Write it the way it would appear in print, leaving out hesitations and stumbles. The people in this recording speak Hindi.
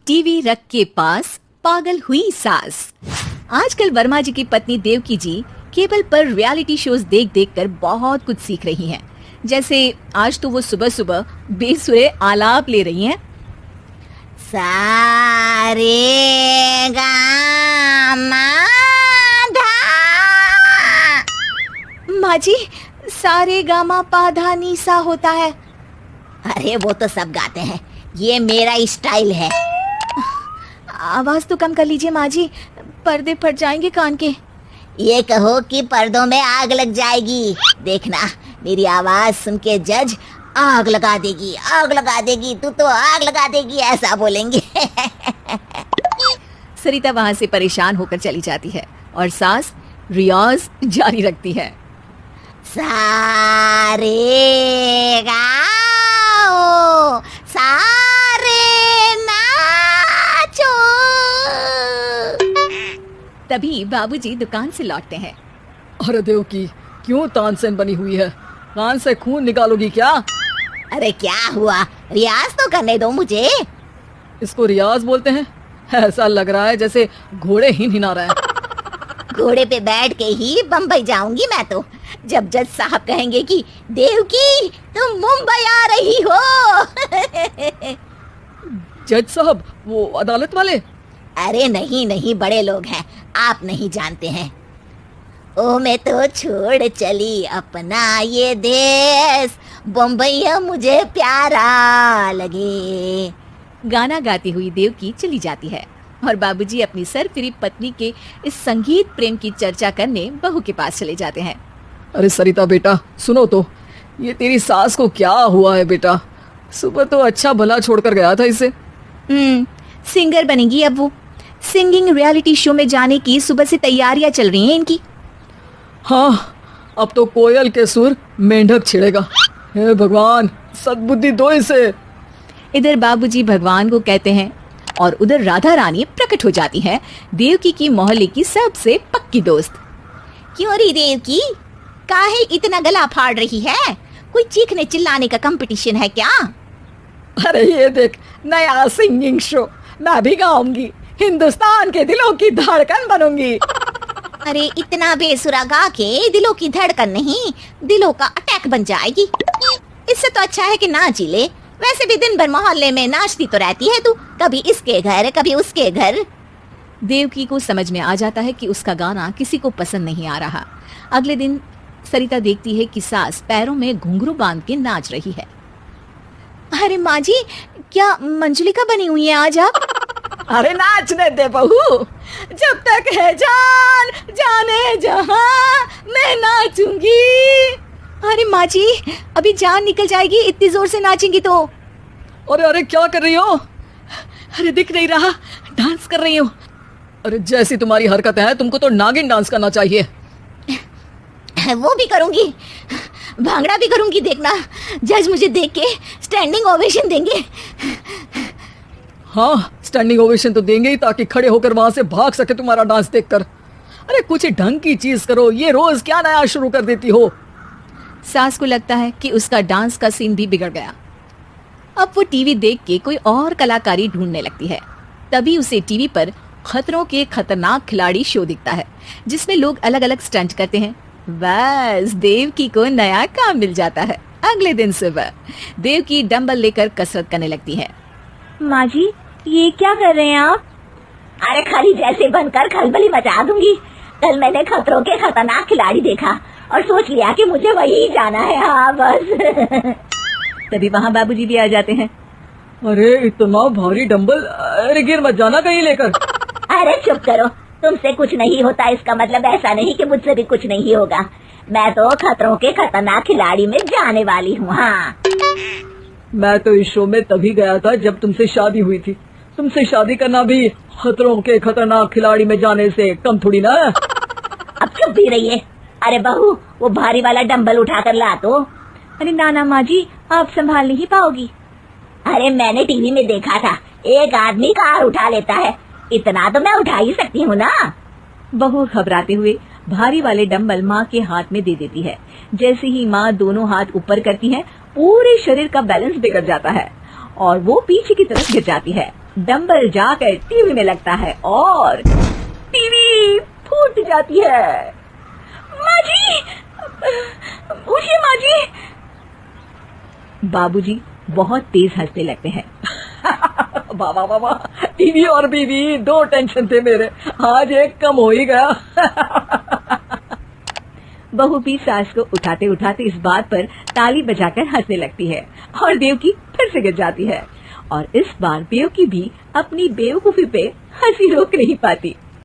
टीवी रख के पास पागल हुई सास। आजकल वर्मा जी की पत्नी देवकी जी केबल पर रियलिटी शोज देख देख कर बहुत कुछ सीख रही हैं। जैसे आज तो वो सुबह सुबह बेसुरे आलाप ले रही हैं। सारे गामा माँ जी, सारे गामा पाधा नीसा होता है। अरे वो तो सब गाते हैं, ये मेरा स्टाइल है। आवाज तो कम कर लीजिए माँ जी, पर्दे फट जाएंगे कान के। ये कहो कि पर्दों में आग लग जाएगी। देखना, मेरी आवाज सुन के जज आग लगा देगी, आग लगा देगी, तू तो आग लगा देगी, ऐसा बोलेंगे। सरिता वहाँ से परेशान होकर चली जाती है और सास रियाज जारी रखती है। सारे गाओ, सारे नाचो। तभी बाबूजी दुकान से लौटते हैं। अरे देवकी, क्यों तानसेन बनी हुई है? कान से खून निकालोगी क्या? अरे क्या हुआ, रियाज तो करने दो मुझे। इसको रियाज बोलते हैं? ऐसा लग रहा है जैसे घोड़े हिना रहा है। घोड़े पे बैठ के ही बम्बई जाऊंगी मैं तो, जब जज साहब कहेंगे कि देवकी तुम मुंबई आ रही हो। जज साहब, वो अदालत वाले? अरे नहीं नहीं, बड़े लोग हैं, आप नहीं जानते हैं। ओ मैं तो छोड़ चली अपना ये देश, बम्बई मुझे प्यारा लगे। गाना गाती हुई देवकी चली जाती है और बाबूजी अपनी सरफिरी पत्नी के इस संगीत प्रेम की चर्चा करने बहू के पास चले जाते हैं। अरे सरिता बेटा, सुनो तो, ये तेरी सास को क्या हुआ है बेटा? सुबह तो अच्छा भला छोड़कर गया था इसे। सिंगर बनेगी अब वो। सिंगिंग रियलिटी शो में जाने की सुबह से तैयारियां चल रही हैं इनकी। हाँ, अब तो कोयल के सुर मेंढक छिड़ेगा। हे भगवान, सद्बुद्धि दो इसे। इधर बाबूजी भगवान को कहते हैं और उधर राधा रानी प्रकट हो जाती है, देवकी की मोहल्ले की सबसे पक्की दोस्त। क्यों री देवकी, काहे इतना गला फाड़ रही है? कोई चीखने चिल्लाने का कंपटीशन है क्या? अरे ये देख, नया सिंगिंग शो, मैं भी गाऊंगी, हिंदुस्तान के दिलों की धड़कन बनूंगी। अरे इतना बेसुरा गा के दिलों की धड़कन नहीं, दिलों का अटैक बन जाएगी। इससे तो अच्छा है कि नाच ही ले। वैसे भी दिन भर मोहल्ले में नाचती तो रहती है तू, कभी इसके घर कभी उसके घर। देवकी को समझ में आ जाता है कि उसका गाना किसी को पसंद नहीं आ रहा। अगले दिन सरिता देखती है कि सास पैरों में घुंघरू बांध के नाच रही है। अरे माँ जी, क्या मंजुलिका बनी हुई है आज आप? अरे नाचने दे बहू, जब तक है जान जाने जहां मैं नाचूंगी। अरे माँ जी, अभी जान निकल जाएगी इतनी जोर से नाचेंगी तो। अरे अरे क्या कर रही हो? अरे दिख नहीं रहा, डांस कर रही हूँ। अरे जैसी तुम्हारी हरकत है, तुमको तो नागिन डांस करना चाहिए। वो भी करूंगी, भांगड़ा भी करूंगी। देखना, जज मुझे देख के स्टैंडिंग ओवेशन देंगे। हाँ, स्टैंडिंग ओवेशन तो देंगे ही, ताकि खड़े होकर वहां से भाग सके तुम्हारा डांस देखकर। अरे कुछ ढंग की चीज करो, ये रोज क्या नया शुरू कर देती हो? सास को लगता है कि उसका डांस का सीन भी बिगड़ गया। अब वो टीवी देख के कोई और कलाकारी ढूंढने लगती है। तभी उसे टीवी पर खतरों के खतरनाक खिलाड़ी शो दिखता है, जिसमें लोग अलग अलग स्टंट करते हैं। बस देवकी को नया काम मिल जाता है। अगले दिन सुबह देवकी डंबल लेकर कसरत करने लगती है। माँ जी, ये क्या कर रहे हैं आप? अरे खाली जैसे बनकर खलबली मचा दूंगी। कल मैंने खतरों के खतरनाक खिलाड़ी देखा और सोच लिया कि मुझे वही जाना है। हाँ बस। तभी वहाँ बाबूजी भी आ जाते हैं। अरे इतना भारी डंबल, अरे गिर मत जाना कहीं लेकर। अरे चुप करो, तुमसे कुछ नहीं होता इसका मतलब ऐसा नहीं कि मुझसे भी कुछ नहीं होगा। मैं तो खतरों के खतरनाक खिलाड़ी में जाने वाली हूँ। हाँ, मैं तो इस शो में तभी गया था जब तुमसे शादी हुई थी। तुमसे शादी करना भी खतरों के खतरनाक खिलाड़ी में जाने से कम थोड़ी ना है। अब चुप भी रहिए। अरे बहू, वो भारी वाला डंबल उठा कर ला तो। अरे नाना माँ जी, आप संभाल नहीं पाओगी। अरे मैंने टीवी में देखा था, एक आदमी कार उठा लेता है, इतना तो मैं उठा ही सकती हूँ ना। बहू घबराते हुए भारी वाले डंबल माँ के हाथ में दे देती है। जैसे ही माँ दोनों हाथ ऊपर करती है, पूरे शरीर का बैलेंस बिगड़ जाता है और वो पीछे की तरफ गिर जाती है। डंबल जाकर टीवी में लगता है और टीवी फूट जाती है। माँ जी, उठिए माँ जी। बाबूजी बहुत तेज हंसने लगते हैं। बाबा बाबा, टीवी और बीवी दो टेंशन थे मेरे, आज एक कम हो ही गया। बहू भी सास को उठाते उठाते इस बात पर ताली बजाकर हंसने लगती है और देवकी फिर से गिर जाती है और इस बार देवकी भी अपनी बेवकूफी पे हंसी रोक नहीं पाती।